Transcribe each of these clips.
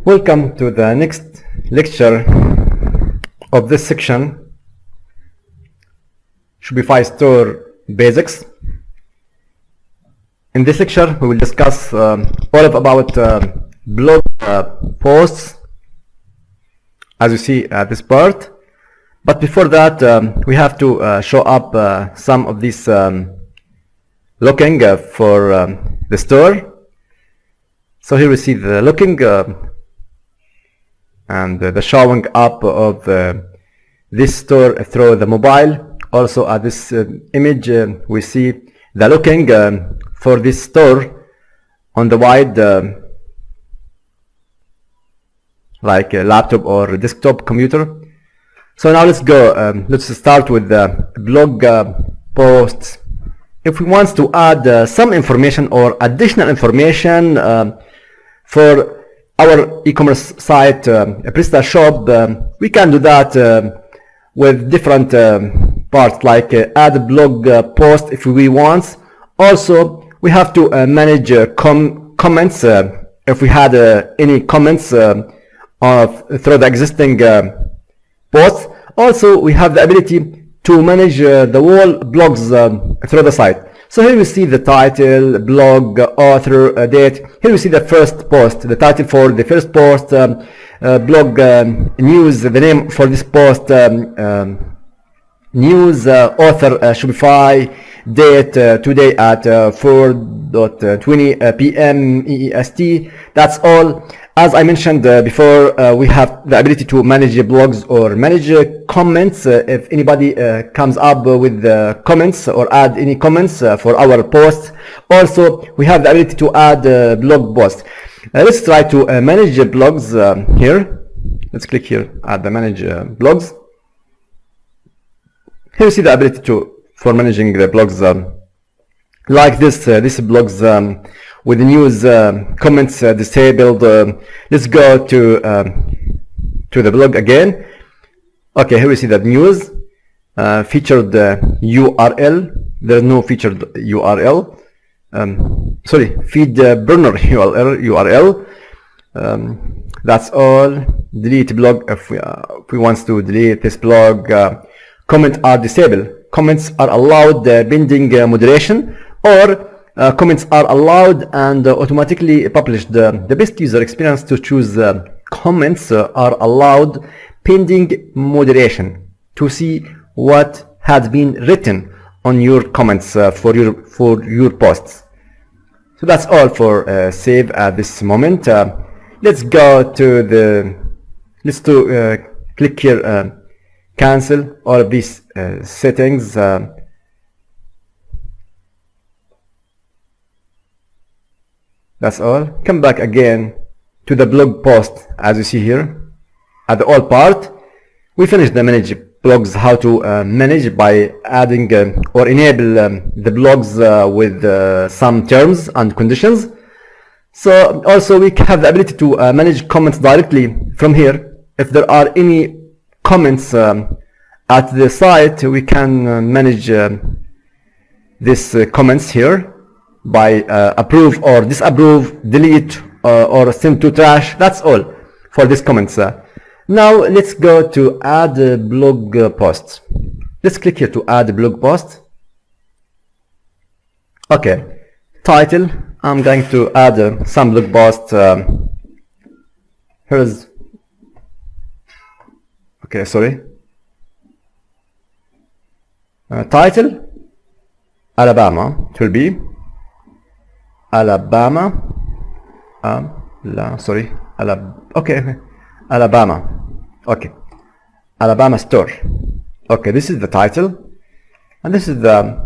Welcome to the next lecture of this section, Shopify Store Basics. In this lecture, we will discuss all about blog posts, as you see at this part. But before that, we have to show up some of these looking for the store. So here we see the looking and the showing up of this store through the mobile. Also at this image, we see the looking for this store on the wide, like a laptop or a desktop computer. So now let's go. Let's start with the blog posts. If we want to add some information or additional information for our e-commerce site, PrestaShop, we can do that with different parts, like add a blog post if we want. Also, we have to manage comments if we had any comments through the existing posts. Also, we have the ability to manage the whole blogs through the site. So here we see the title, blog, author, date. Here we see the first post, the title for the first post, blog news, the name for this post, news, author, Shopify, date, today at 4:20 p.m. EEST. That's all. As I mentioned before, we have the ability to manage blogs or manage comments if anybody comes up with comments or add any comments for our posts. Also, we have the ability to add blog posts. Let's try to manage blogs here. Let's click here at the manage blogs. Here you see the ability for managing the blogs like this. This blogs with the news comments disabled. Let's go to the blog again. Okay, here we see that news featured URL. There's no featured URL. Sorry, feed burner URL. That's all. Delete blog if we want to delete this blog. Comments are disabled. Comments are allowed pending moderation, or comments are allowed and automatically published. The best user experience to choose comments are allowed pending moderation to see what has been written on your comments for your posts. So that's all for save at this moment. Let's go to click here, cancel all of these settings. That's all. Come back again to the blog post. As you see here at the all part, we finished the manage blogs, how to manage by adding or enable the blogs with some terms and conditions. So also we have the ability to manage comments directly from here. If there are any comments at the site, we can manage these comments here by approve or disapprove, delete or send to trash. That's all for these comments. Now let's go to add blog posts. Let's click here to add blog post. Okay, title. I'm going to add some blog post. Here's okay, sorry. Title, Alabama. It will be Alabama. Okay, Alabama. Okay, Alabama store. Okay, this is the title, and this is the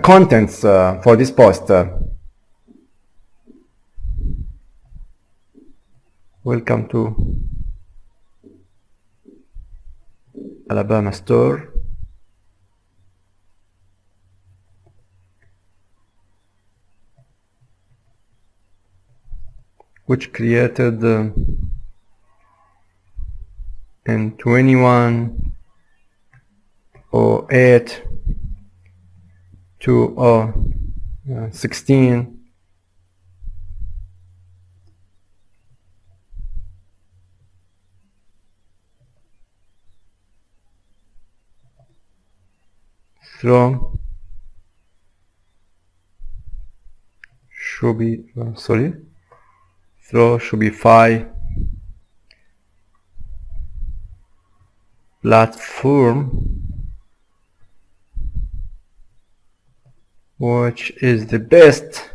contents for this post. Welcome to Alabama store. Which created in 2108 to 16 throw Shopify platform, which is the best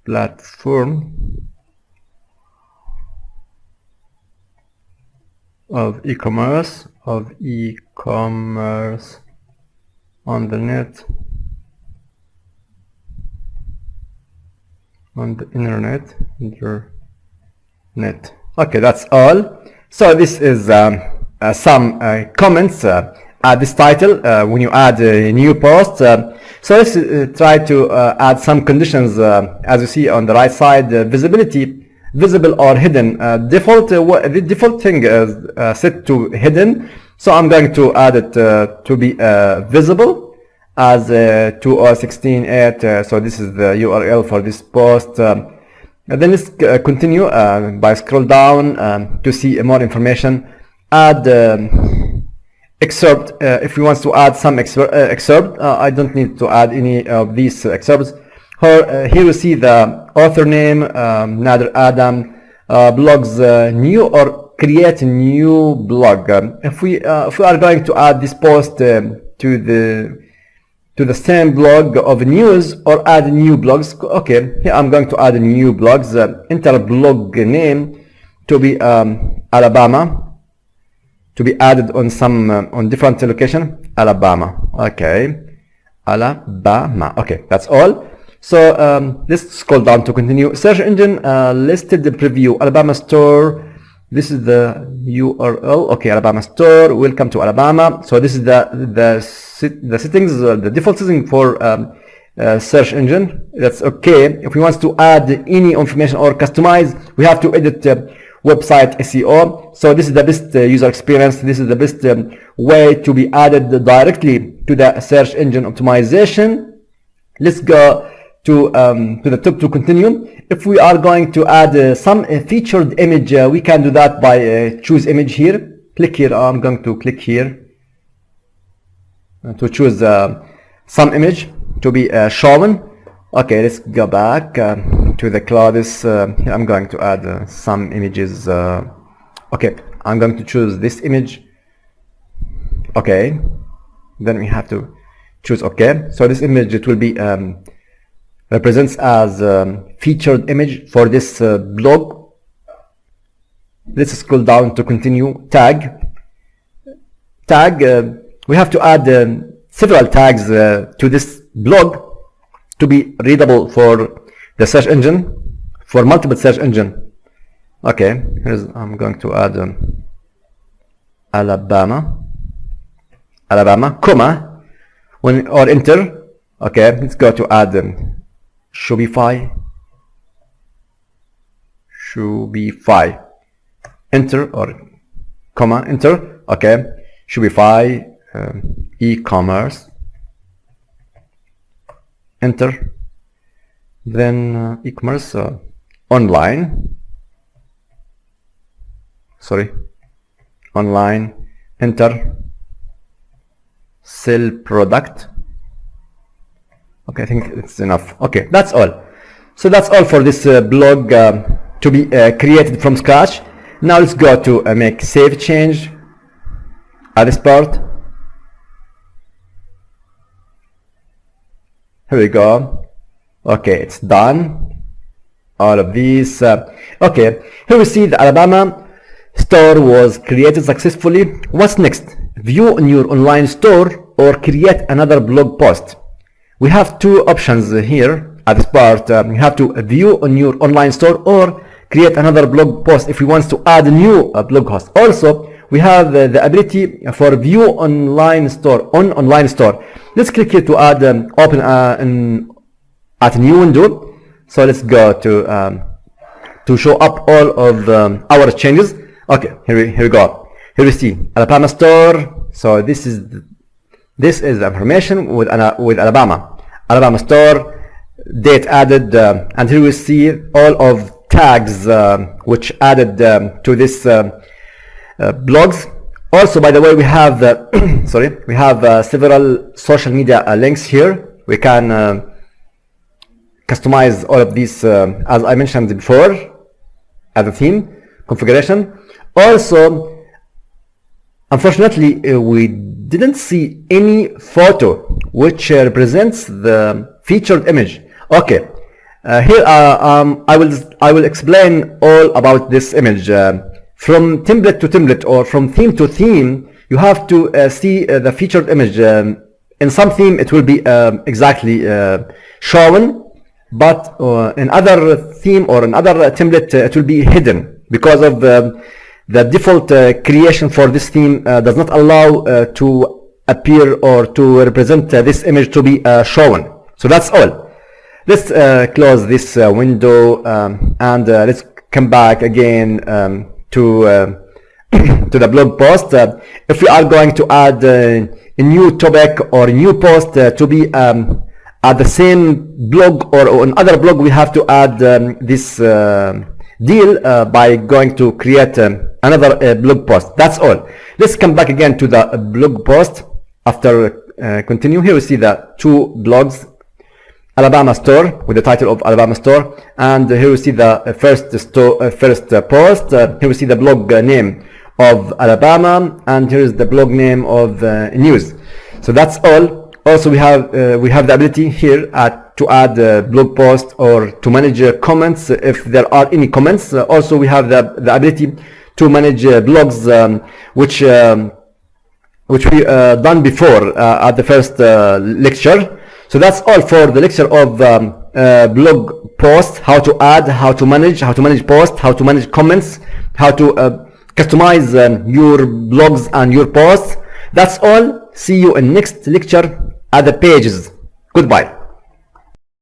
platform of e-commerce on the net, on the internet. Okay, that's all. So this is some comments at this title when you add a new post. So let's try to add some conditions. As you see on the right side, visibility, visible or hidden. The default thing is set to hidden, so I'm going to add it to be visible as 2016.8. So this is the URL for this post. And then let's continue by scroll down to see more information. Add excerpt. If we want to add some excerpt, I don't need to add any of these excerpts. Here you see the author name, Nader Adam, blogs new or create a new blog. If we are going to add this post to the same blog of news or add new blogs, okay, here I'm going to add new blogs. Enter blog name to be Alabama, to be added on some on different location. Alabama. Okay, Alabama. Okay, that's all. So let's scroll down to continue. Search engine listed the preview Alabama store. This is the URL. Okay, Alabama store. Welcome to Alabama. So this is the settings, the default setting for search engine. That's okay. If we want to add any information or customize, we have to edit website SEO. So this is the best user experience. This is the best way to be added directly to the search engine optimization. Let's go to the top to continue. If we are going to add some featured image, we can do that by choose image here. Click here. I'm going to click here to choose some image to be shown. Okay, let's go back to the clouds. Here I'm going to add some images. Okay, I'm going to choose this image. Okay, then we have to choose okay. So this image, it will be represents as featured image for this blog. Let's scroll down to continue. Tag, we have to add several tags to this blog to be readable for the search engine, for multiple search engine. Okay, I'm going to add Alabama, comma, or enter. Okay, let's go to add Shopify, enter, or comma, enter. Okay, Shopify e-commerce, enter. Then e-commerce online, enter. Sell product. Okay, I think it's enough. Okay, that's all. So that's all for this blog to be created from scratch. Now let's go to make save change at this part. Here we go. Okay, it's done. All of these. Okay, here we see the Alabama store was created successfully. What's next? View on your online store or create another blog post. We have two options here at this part. You have to view on your online store or create another blog post if we want to add a new blog post. Also, we have the ability for view online store on online store. Let's click here to add open at a new window. So let's go to show up all of our changes. Okay, here we go. Here we see Alabama store. So this is the information with Alabama store, date added, and here we see all of tags which added to this blogs. Also, by the way, we have sorry, we have several social media links here. We can customize all of these as I mentioned before as a theme configuration. Also, unfortunately, we didn't see any photo which represents the featured image. Okay, here I will explain all about this image. From template to template or from theme to theme, you have to see the featured image. In some theme, it will be exactly shown, but in other theme or in other template, it will be hidden because of the default creation for this theme does not allow to appear or to represent this image to be shown. So that's all. Let's close this window and let's come back again to the blog post. If we are going to add a new topic or a new post to be at the same blog or on other blog, we have to add this deal by going to create another blog post. That's all. Let's come back again to the blog post. After continue, here we see the two blogs, Alabama store with the title of Alabama store, and here we see the first post. Here we see the blog name of Alabama, and here is the blog name of news. So that's all. Also, we have the ability here to add blog post or to manage comments if there are any comments. Also, we have the ability to manage blogs which we done before at the first lecture. So that's all for the lecture of blog post, how to add, how to manage posts, how to manage comments, how to customize your blogs and your posts. That's all. See you in next lecture at the pages. Goodbye.